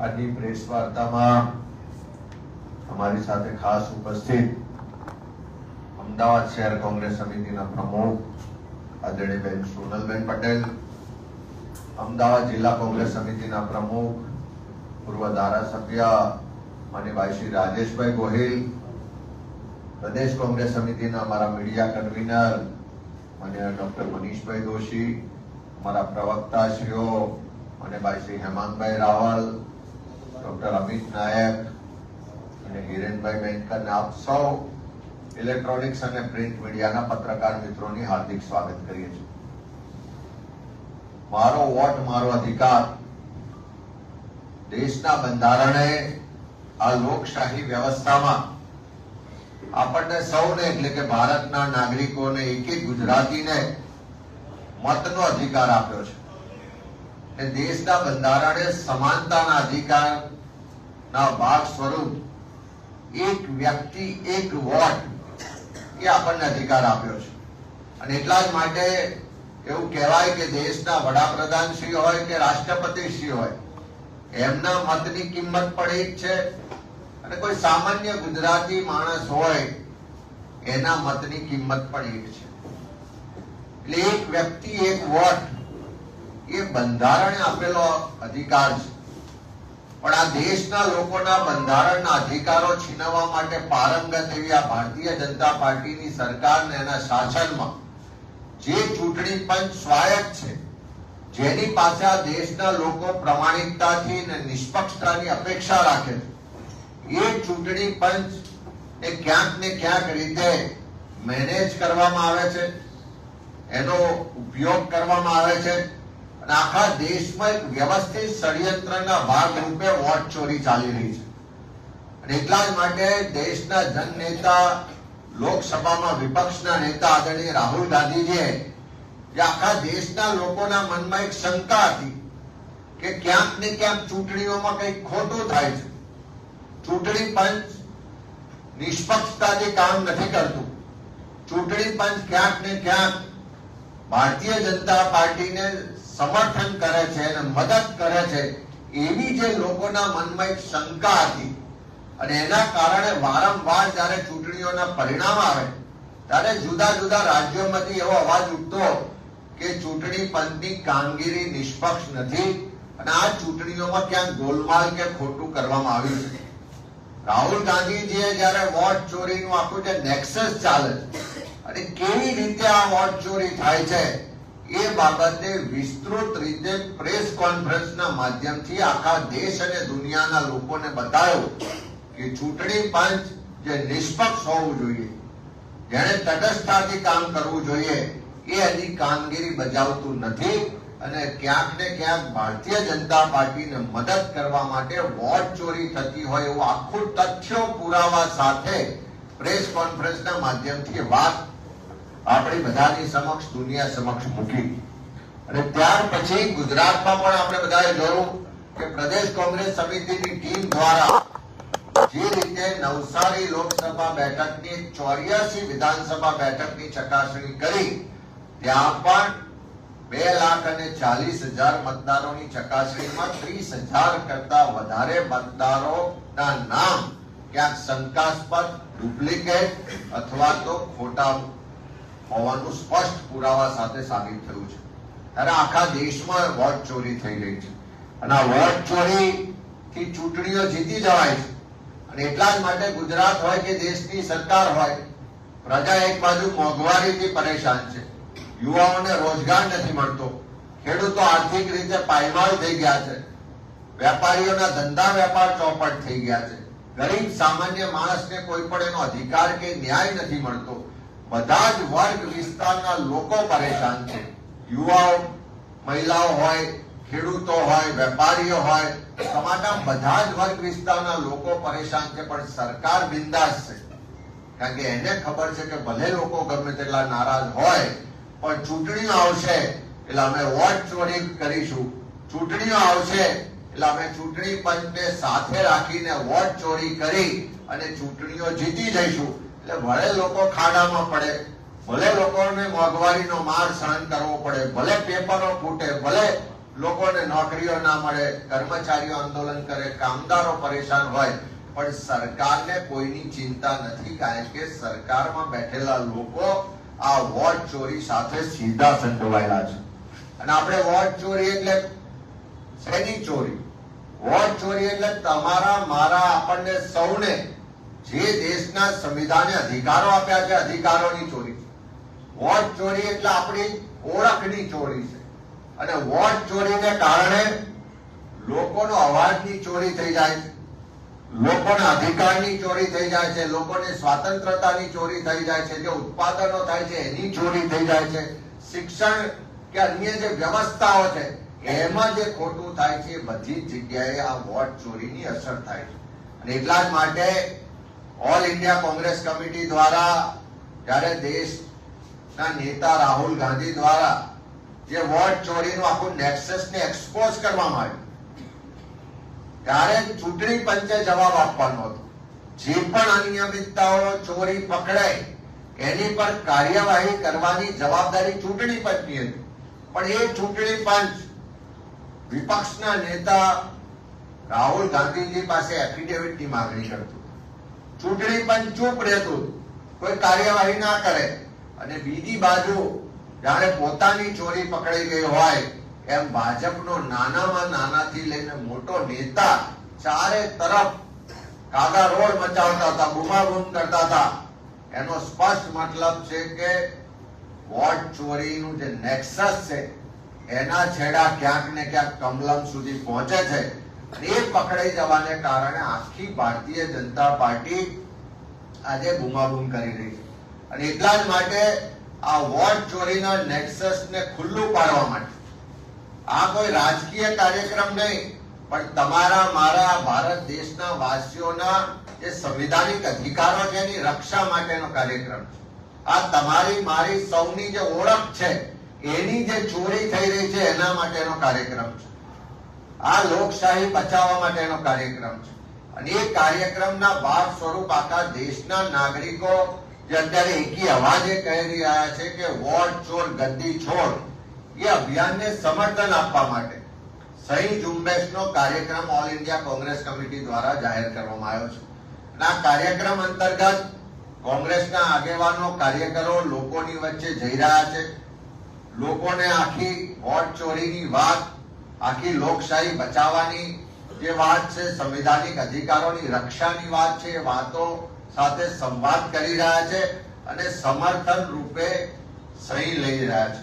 આજની પ્રેસ વાર્તામાં અમારી સાથે ખાસ ઉપસ્થિત અમદાવાદ શહેર કોંગ્રેસ સમિતિના પ્રમુખ આદરણીય બેન સોનલબેન પટેલ, અમદાવાદ જિલ્લા કોંગ્રેસ સમિતિના પ્રમુખ પૂર્વ ધારાસભ્ય માનનીય શ્રી રાજેશભાઈ ગોહિલ, પ્રદેશ કોંગ્રેસ સમિતિના અમારા મીડિયા કન્વીનર માનનીય ડોક્ટર મનીષભાઈ દોશી, અમારા પ્રવક્તાશ્રીઓ માનનીય શ્રી હેમાંગભાઈ રાવલ, ડોક્ટર અમિત નાયક અને હિરેનભાઈ બેનકર, આપ સૌ ઇલેક્ટ્રોનિક્સ અને પ્રિન્ટ મીડિયાના પત્રકાર મિત્રોની હાર્દિક સ્વાગત કરીએ છીએ. મારો વોટ મારો અધિકાર દેશના બંધારણે આ લોકશાહી વ્યવસ્થામાં આપણને સૌને એટલે કે ભારતના નાગરિકોને એક એક ગુજરાતીને મતનો અધિકાર આપ્યો છે. દેશના બંધારણે સમાનતાના અધિકારના ભાગ સ્વરૂપ એક વ્યક્તિ એક વોટ એ આપણને અધિકાર આપ્યો છે. અને એટલા જ માટે એવું કહેવાય કે દેશના વડાપ્રધાન શ્રી હોય કે રાષ્ટ્રપતિ શ્રી હોય, એમના મતની કિંમત પણ એક છે અને કોઈ સામાન્ય ગુજરાતી માણસ હોય એના મતની કિંમત પણ એક છે. એટલે એક વ્યક્તિ એક વોટ એ બંધારણે આપેલો અધિકાર છે. પણ આ દેશના લોકોના બંધારણના અધિકારો છીનવવા માટે પારંગત એવી આ ભારતીય જનતા પાર્ટીની સરકારને એના શાસનમાં જે ચૂંટણી પંચ સ્વાયત્ત છે, જેની પાસે આ દેશના લોકો પ્રમાણિકતાથી અને નિષ્પક્ષતાની અપેક્ષા રાખે છે, એ ચૂંટણી પંચ એ ક્યાંક ને ક્યાંક રીતે મેનેજ કરવામાં આવે છે, એનો ઉપયોગ કરવામાં આવે છે અને આખા દેશમાં એક વ્યવસ્થિત ષડયંત્રના ભાગરૂપે વોટ ચોરી ચાલી રહી છે. અને એટલા જ માટે દેશના જનનેતા, લોકસભામાં વિપક્ષના નેતા આદરણીય રાહુલ ગાંધીજીએ જે આખા દેશના લોકોના મનમાં એક શંકા હતી કે ક્યાંક ને ક્યાંક ચૂંટણીઓમાં કંઈક ખોટું થાય છે, ચૂંટણી પંચ નિષ્પક્ષતાથી કામ નથી કરતું, ચૂંટણી પંચ ક્યાંક ને ક્યાંક ભારતીય જનતા પાર્ટીને સમર્થન કરે છે અને મદદ કરે છે, એવી જે લોકોના મનમાં એક શંકા હતી. અને એના કારણે વારંવાર જ્યારે ચૂંટણીઓના પરિણામ આવે ત્યારે જુદા જુદા રાજ્યોમાંથી એવો અવાજ ઉઠતો કે ચૂંટણી પંચની કામગીરી નિષ્પક્ષ નથી અને આ ચૂંટણીઓમાં ક્યાંક ગોલમાલ કે ખોટું કરવામાં આવ્યું છે. રાહુલ ગાંધીજીએ જ્યારે વોટ ચોરીનું આખું જે નેક્સસ ચાલે છે અને કેવી રીતે આ વોટ ચોરી થાય છે એ બાબતે વિસ્તૃત રીતે પ્રેસ કોન્ફરન્સના માધ્યમથી આખા દેશ અને દુનિયાના લોકોને બતાવ્યું કે ચૂંટણી પંચ જે નિષ્પક્ષ હોવું જોઈએ, જેણે તટસ્થતાથી કામ કરવું જોઈએ, એ એની કામગીરી બજાવતું નથી અને ક્યાંક ને ક્યાંક ભારતીય જનતા પાર્ટીને મદદ કરવા માટે વોટ ચોરી થતી હોય એવું આખું તથ્યો પુરાવા સાથે પ્રેસ કોન્ફરન્સના માધ્યમથી વાત આપણી બધાની સમક્ષ, દુનિયા સમક્ષ મૂકી. અને ત્યાર પછી ગુજરાતમાં પણ આપણે બધાએ જોયું કે પ્રદેશ કોંગ્રેસ સમિતિની ટીમ દ્વારા જે રીતે નવસારી લોકસભા બેઠકની 84 વિધાનસભા બેઠકની ચકાસણી કરી, ત્યાં પણ 2,40,000 મતદારોની ચકાસણીમાં 30,000 કરતા વધારે મતદારોના નામ ક્યાંક શંકાસ્પદ, ડુપ્લિકેટ અથવા તો ખોટા હોવાનું સ્પષ્ટ પુરાવા સાથે સાબિત થયું છે. ત્યારે આખા દેશમાં વોટ ચોરી થઈ રહી છે અને આ વોટ ચોરી થી ચૂંટણીઓ જીતી જવાય છે. અને એટલા જ માટે ગુજરાત હોય કે દેશની સરકાર હોય, પ્રજા એક બાજુ મોંઘવારીથી પરેશાન છે, યુવાઓને રોજગાર નથી મળતો, ખેડૂતો આર્થિક રીતે પાયમાલ થઈ ગયા છે, વેપારીઓના ધંધા વેપાર ચોપટ થઈ ગયા છે, ગરીબ સામાન્ય માણસને કોઈ પણ એનો અધિકાર કે ન્યાય નથી મળતો. બધા જ વર્ગ વિસ્તારના લોકો પરેશાન છે, યુવાઓ, મહિલાઓ હોય, ખેડૂતો હોય, વેપારીઓ હોય, સમાજના બધા જ વર્ગ વિસ્તારના લોકો પરેશાન છે. પણ સરકાર બિંદાસ છે, કારણ કે એને ખબર છે કે ભલે લોકો ગમે તેટલા નારાજ હોય પણ ચૂંટણીઓ આવશે એટલે અમે વોટ ચોરી કરીશું, ચૂંટણીઓ આવશે એટલે અમે ચૂંટણી પંચને સાથે રાખીને વોટ ચોરી કરી અને ચૂંટણીઓ જીતી જઈશું. એટલે ભલે લોકો ખાડામાં પડે, ભલે લોકોને મોંઘવારીનો માર સહન કરવો પડે, ભલે પેપરો ફૂટે, ભલે લોકોને નોકરીઓ ના મળે, કર્મચારીઓ આંદોલન કરે, કામદારો પરેશાન હોય, પણ સરકારને કોઈની ચિંતા નથી, કારણ કે સરકારમાં બેઠેલા લોકો આ વોટ ચોરી સાથે સીધા સંડોવાયેલા છે. અને આપણે વોટ ચોરી એટલે શેની ચોરી? વોટ ચોરી એટલે તમારા મારા આપણને સૌને જે દેશના સંવિધાને અધિકારો આપ્યા છે અધિકારોની ચોરી. વોટ ચોરી એટલે આપણી ઓળખની ચોરી છે. અને વોટ ચોરીને કારણે લોકોનો અવાજની ચોરી થઈ જાય છે, લોકોના અધિકારની ચોરી થઈ જાય છે, લોકોની સ્વતંત્રતાની ચોરી થઈ જાય છે, જે ઉત્પાદનો થાય છે એની ચોરી થઈ જાય છે, શિક્ષણ કે અન્ય જે વ્યવસ્થાઓ છે એમાં જે ખોટું થાય છે એ બધી જ જગ્યાએ આ વોટ ચોરીની અસર થાય છે. અને એટલા જ માટે ઓલ ઇન્ડિયા કોંગ્રેસ કમિટી દ્વારા જ્યારે દેશના નેતા રાહુલ ગાંધી દ્વારા જે વોટ ચોરીનું આખું નેક્સસને એક્સપોઝ કરવામાં આવ્યું, ત્યારે ચૂંટણી પંચે જવાબ આપવાનો હતો. જે પણ અનિયમિતતાઓ ચોરી પકડાય એની પર કાર્યવાહી કરવાની જવાબદારી ચૂંટણી પંચની હતી. પણ એ ચૂંટણી પંચ વિપક્ષના નેતા રાહુલ ગાંધીજી પાસે એફિડેવિટની માંગણી કરતું. ચૂંટણી પંચ ચૂપ રહેતું, કોઈ કાર્યવાહી ના કરે. અને બીજી બાજુ જ્યારે પોતાની ચોરી પકડાઈ ગઈ હોય એમ ભાજપનો નાનામાં નાનાથી લઈને મોટો નેતા ચારે તરફ કાગા રોડ મચાવતા હતા, બૂમાબૂમ કરતા હતા. એનો સ્પષ્ટ મતલબ છે કે વોટ ચોરીનું જે નેક્સસ છે એના છેડા ક્યાંક ને ક્યાંક કમલમ સુધી પહોંચે છે. અને એ પકડાઈ જવાને કારણે આખી ભારતીય જનતા પાર્ટી આજે બૂમાબૂમ કરી રહી છે. અને એટલા જ માટે આ વોટ ચોરીના નેક્સસને ખુલ્લું પાડવા માટે આ કોઈ રાજકીય કાર્યક્રમ નહીં, પણ તમારા મારા ભારત દેશના વાસીઓના જે સંવિધાનિક અધિકારો છે એની રક્ષા માટેનો કાર્યક્રમ છે. આ તમારી મારી સૌની જે ઓળખ છે એની જે ચોરી થઈ રહી છે એના માટેનો કાર્યક્રમ છે. આ લોકશાહી બચાવવા માટેનો કાર્યક્રમ છે. અને એ કાર્યક્રમના ભાગ સ્વરૂપ આખા દેશના નાગરિકો જે અત્યારે એકી અવાજે કહી રહ્યા છે કે વોટ ચોર ગદ્દી છોડ, એ અભિયાનને સમર્થન આપવા માટે સહી ઝુંબેશનો કાર્યક્રમ ઓલ ઇન્ડિયા કોંગ્રેસ કમિટી દ્વારા જાહેર કરવામાં આવ્યો છે. અને આ કાર્યક્રમ અંતર્ગત કોંગ્રેસના આગેવાનો કાર્યકરો લોકોની વચ્ચે જઈ રહ્યા છે. લોકોને આખી વોટ ચોરીની વાત, આખી લોકશાહી બચાવવાની જે વાત છે, સંવિધાનિક અધિકારોની રક્ષાની વાત છે, એ વાતો સાથે સંવાદ કરી રહ્યા છે અને સમર્થન રૂપે સહી લઈ રહ્યા છે.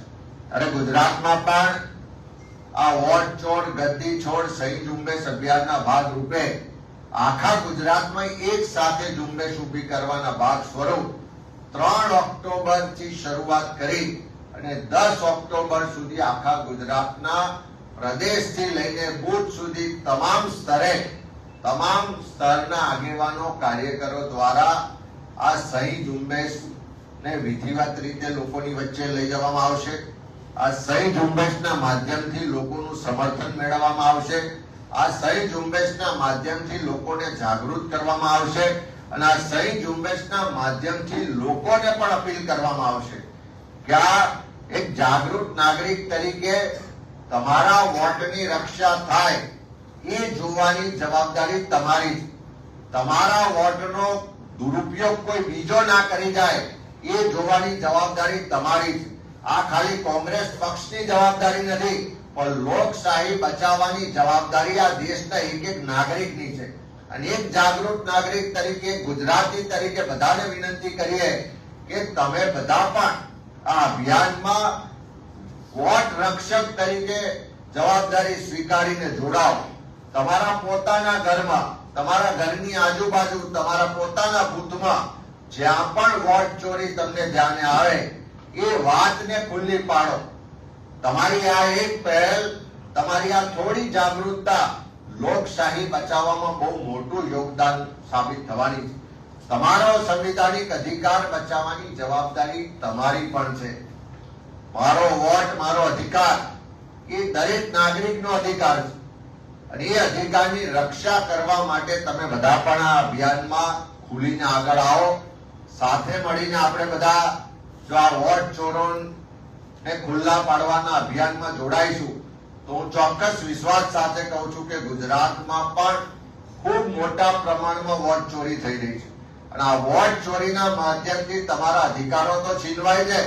અને ગુજરાતમાં પણ આ વોટ ચોર ગદ્દી છોડ સહી ઝુંબેશ અભિયાનના ભાગ રૂપે આખા ગુજરાતમાં એક સાથે ઝુંબેશ ઊભી કરવાના ભાગ સ્વરૂપ 3 ઓક્ટોબર થી શરૂઆત કરી અને 10 ઓક્ટોબર સુધી આખા ગુજરાતના પ્રદેશથી લઈને બૂથ સુધી તમામ સ્તરના આગેવાનો કાર્યકરો દ્વારા આ સહી ઝુંબેશ ને વિધિવત રીતે લોકોની વચ્ચે લઈ જવામાં આવશે. આ સહી ઝુંબેશના માધ્યમથી લોકોનું સમર્થન મેળવવામાં આવશે. આ સહી ઝુંબેશના માધ્યમથી લોકોને જાગૃત કરવામાં આવશે. અને આ સહી ઝુંબેશના માધ્યમથી લોકોને પણ અપીલ કરવામાં આવશે કે આ એક જાગૃત નાગરિક તરીકે તમારા વોટની રક્ષા થાય એ જોવાની જવાબદારી તમારી છે. તમારા વોટનો દુરુપયોગ કોઈ બીજો ના કરી જાય એ જોવાની જવાબદારી તમારી છે. આ ખાલી કોંગ્રેસ પક્ષની જવાબદારી નથી, પણ લોકશાહી બચાવવાની જવાબદારી આ દેશના એક એક નાગરિકની છે. અને એક જાગૃત નાગરિક તરીકે, ગુજરાતી તરીકે બધાને વિનંતી કરીએ કે તમે બધા પણ આ અભિયાનમાં વોટ રક્ષક તરીકે જવાબદારી સ્વીકારીને જોડાઓ. તમારા પોતાના ઘરમાં, તમારા ઘરની આજુબાજુ, તમારા પોતાના બૂથમાં જ્યાં પણ વોટ ચોરી તમને ધ્યાને આવે એ વાતને ખુલ્લી પાડો. તમારી આ એક પહેલ, તમારી આ થોડી જાગૃતતા લોકશાહી બચાવવામાં બહુ મોટું યોગદાન સાબિત થવાની છે. તમારો સંવિધાનિક અધિકાર બચાવવાની જવાબદારી તમારી પણ છે. મારો વોટ મારો અધિકાર એ દરેક નાગરિકનો અધિકાર છે. અને એ અધિકારની રક્ષા કરવા માટે તમે બધા પણ આ અભિયાનમાં ખુલીને આગળ આવો, સાથે મળીને આપણે બધા જો આ વોટ ચોરોને ખુલ્લા પાડવાના અભિયાનમાં જોડાઈશું તો હું ચોક્કસ વિશ્વાસ સાથે કહું છું કે ગુજરાતમાં પણ ખૂબ મોટા પ્રમાણમાં વોટ ચોરી થઈ રહી છે અને આ વોટ ચોરીના માધ્યમથી તમારા અધિકારો તો છીનવાય છે,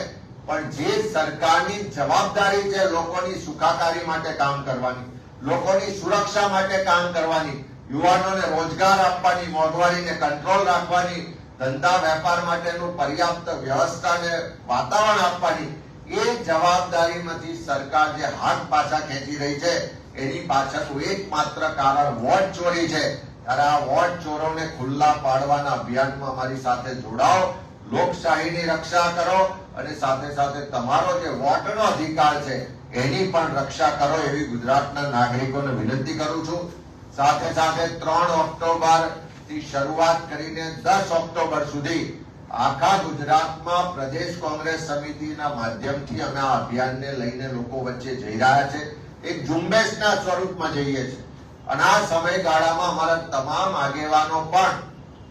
પણ જે સરકારની જવાબદારી છે લોકોની સુખાકારી માટે કામ કરવાની, લોકોની સુરક્ષા માટે કામ કરવાની, યુવાનોને રોજગાર આપવાની, મોંઘવારીને કંટ્રોલ રાખવાની, ધંધા વેપાર માટેનું પર્યાપ્ત વ્યવસ્થાને વાતાવરણ આપવાની, એ જવાબદારીમાંથી સરકાર જે હાથ પાછા ખેંચી રહી છે એની પાછળનું એકમાત્ર કારણ વોટ ચોરી છે. ત્યારે આ વોટ ચોરોને ખુલ્લા પાડવાના અભિયાનમાં અમારી સાથે જોડાઓ, લોકશાહીની રક્ષા કરો અને સાથે સાથે તમારો જે વોટનો અધિકાર છે એની પણ રક્ષા કરો એવી ગુજરાતના નાગરિકોને વિનંતી કરું છું. સાથે સાથે 3 ઓક્ટોબર થી શરૂઆત કરીને 10 ઓક્ટોબર સુધી આખા ગુજરાતમાં પ્રદેશ કોંગ્રેસ સમિતિના માધ્યમથી અમે આ અભિયાનને લઈને લોકો વચ્ચે જઈ રહ્યા છે. એક ઝુંબેશના સ્વરૂપમાં જઈએ છીએ અને આ સમયગાળામાં અમારા તમામ આગેવાનો પણ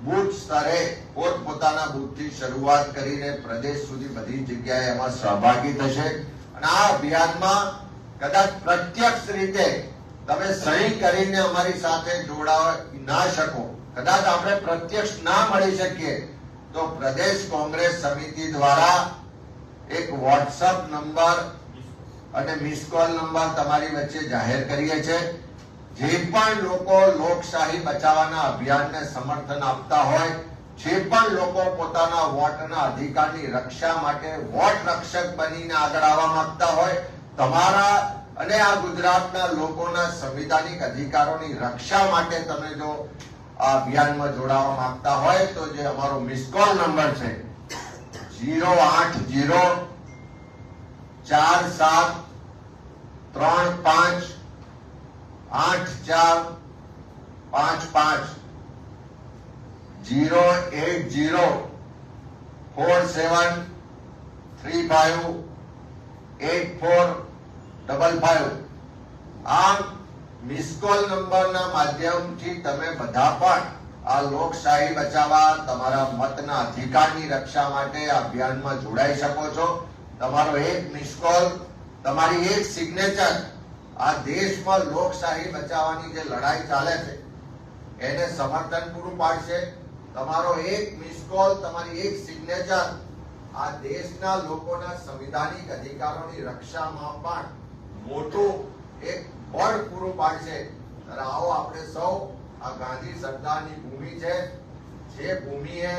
બુથ સ્તરે પોતપોતાના બુથથી શરૂઆત કરીને પ્રદેશ સુધી બધી જગ્યાએ એમાં સહભાગી થશે અને આ અભિયાનમાં કદાચ પ્રત્યક્ષ રીતે તમે સહી કરીને અમારી સાથે જોડાઈ ના શકો, કદાચ આપણે પ્રત્યક્ષ ના મળી શકીએ તો પ્રદેશ કોંગ્રેસ સમિતિ દ્વારા એક વોટ્સઅપ નંબર અને મિસ કોલ નંબર તમારી વચ્ચે જાહેર કરીએ છીએ. જે પણ લોકો લોકશાહી બચાવવાના અભિયાનને સમર્થન આપતા હોય, જે પણ લોકો પોતાના વોટના અધિકારની રક્ષા માટે વોટ રક્ષક બનીને આગળ આવવા માંગતા હોય, તમારા અને આ ગુજરાતના લોકોના સંવિધાનિક અધિકારોની રક્ષા માટે તમે જો આ અભિયાનમાં જોડાવા માંગતા હોય તો જે અમારો મિસ કોલ નંબર છે 08047358455 08047358455 આ મિસ કોલ નંબરના માધ્યમથી તમે બધા પણ આ લોકશાહી બચાવવા, તમારા મતના અધિકારની રક્ષા માટે આ અભિયાનમાં જોડાઈ શકો છો. તમારો એક મિસ કોલ, તમારી એક સિગ્નેચર આ દેશમાં લોકશાહી બચાવવાની જે લડાઈ ચાલે છે એને સમર્થન પૂરું પાડશે. તમારો એક મિસ કોલ, તમારી એક સિગ્નેચર આ દેશના લોકોના સંવિધાનિક અધિકારોની રક્ષામાં પણ મોટું એક બળ પૂરું પાડશે. આવો આપણે સૌ આ ગાંધી સરદારની ભૂમિ છે, જે ભૂમિએ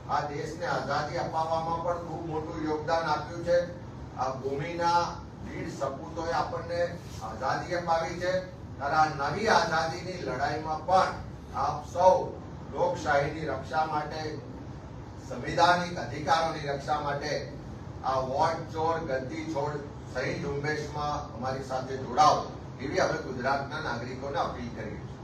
આ દેશને આઝાદી અપાવવામાં પણ ખૂબ મોટું યોગદાન આપ્યું છે. આ ભૂમિના વીર સપૂતોએ આપણને આઝાદી અપાવી છે. આ નવી આઝાદીની લડાઈમાં પણ આપ સૌ લોકશાહીની રક્ષા માટે, સંવિધાનિક અધિકારોની રક્ષા માટે આ વોટ ચોર ગદ્દી છોડ સહી ઝુંબેશમાં અમારી સાથે જોડાઓ એવી અમે ગુજરાતના નાગરિકોને અપીલ કરીએ છીએ.